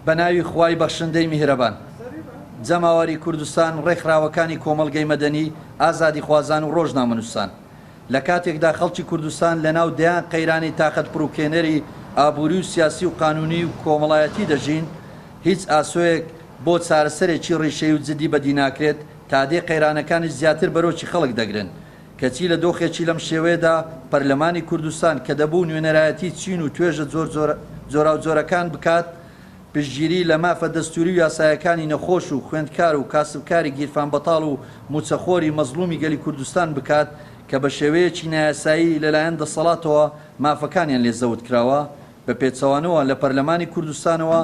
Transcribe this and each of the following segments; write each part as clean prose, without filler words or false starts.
بەناوی خوای بەخشندەی میهرەبان جەماوەری کوردستان ڕێکخراوەکانی کۆمەڵگەی مەدەنی ئازادی خوازان و ڕۆژنامەنووسان لە کاتێکدا خەڵکی کوردستان لەناو دەیان قەیرانی تاقەت پڕوکێنەری ئابووری و سیاسی و قانونی و کۆمەڵایەتی دەژین هیچ ئاسۆیەک بۆ چارەسەرێکی ڕیشەی و جدی بەدی ناکرێت تا دێ قەیرانەکانی زیاتر بەرۆکی خەڵک دەگرن کەچی لە دۆخێکی لەم شێوەیەدا پەرلەمانی کوردستان کە دەبوو نوێنەرایەتی چین و توێژە جۆراوجۆرەکان بکات پشتگیری لە مافە دەستوری و یاسایەکانی نەخۆش و خوێندکار و کاسبکاری گیرفان بەتاڵ و موچەخۆری مەزلومی گەلی کوردستان بکات کە بە شێوەیەکی نایاسایی لەلایەن دەسەڵاتەوە مافەکانیان لێزەوت کراوە بە پێچەوانەوە لە پەرلەمانی کوردستانەوە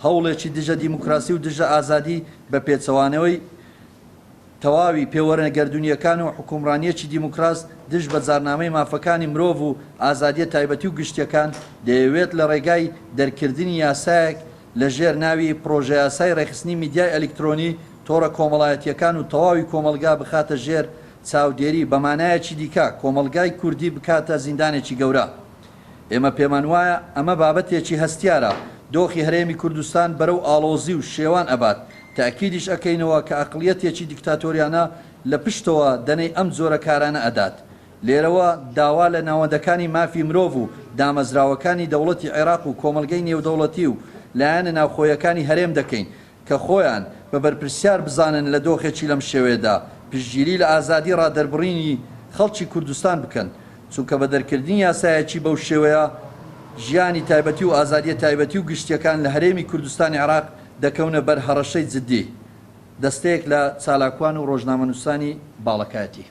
هەوڵێکی دژە دیموکراسی و دژە ئازادی بە پێچەوانەوەی تەواوی پێوەرنەگەردونیەکان و حکومڕانیەکی دیموکراس دژ بە جارنامەی مافەکانی مرۆڤ و ئازادیە تایبەتی و گشتیەکان دەیەوێت لە ڕێگای دەرکردنی یاسایەک لە ژێر ناوی پرۆژە یاسای ڕێخستنی میدیای ئەلکترۆنی تۆڕە کۆمەڵایەتیەکان و تەواوی کۆمەلگا بخاتە ژێر چاودێری بەمانایەکی دیکە کۆمەلگای کوردی بکاتە زیندانێکی گەورە ئێمە پێمان وایە ئەمە بابەتێکی هەستیارە دۆخی هەرێمی کوردستان بەرەو ئاڵۆزی و شێوان ئەبات تاکیدیش ئەکەینەوە کە ئەقلیەتێکی دیکتاتۆریانە لە پشتەوە دەنەی ئەم جۆرە کارانە ئەدات لێرەوە داوا لە ناوەندەکانی مافی مرۆڤ و دامەزراوەکانی دەوڵەتی عێراق و کۆمەلگەی نێودەوڵەتی و لایەنە ناوخۆیەکانی هەرێم دەکەین کە خۆیان بە بەرپرسیار بزانن لە دۆخێکی لەم شێوەیەدا پشتگیری لە ئازادی ڕادەربڕینی خەڵکی کوردستان بکەن چونکە بە دەرکردنی یاسایەکی بەو شێوەیە ژیانی تایبەتی و ئازادیە تایبەتی و گشتیەکان لە هەرێمی کوردستانی عێراق دەکەونە بەر هەڕەشەی جدی دەستەیەک لە چالاکوان و ڕۆژنامەنووسانی باڵەکایەتی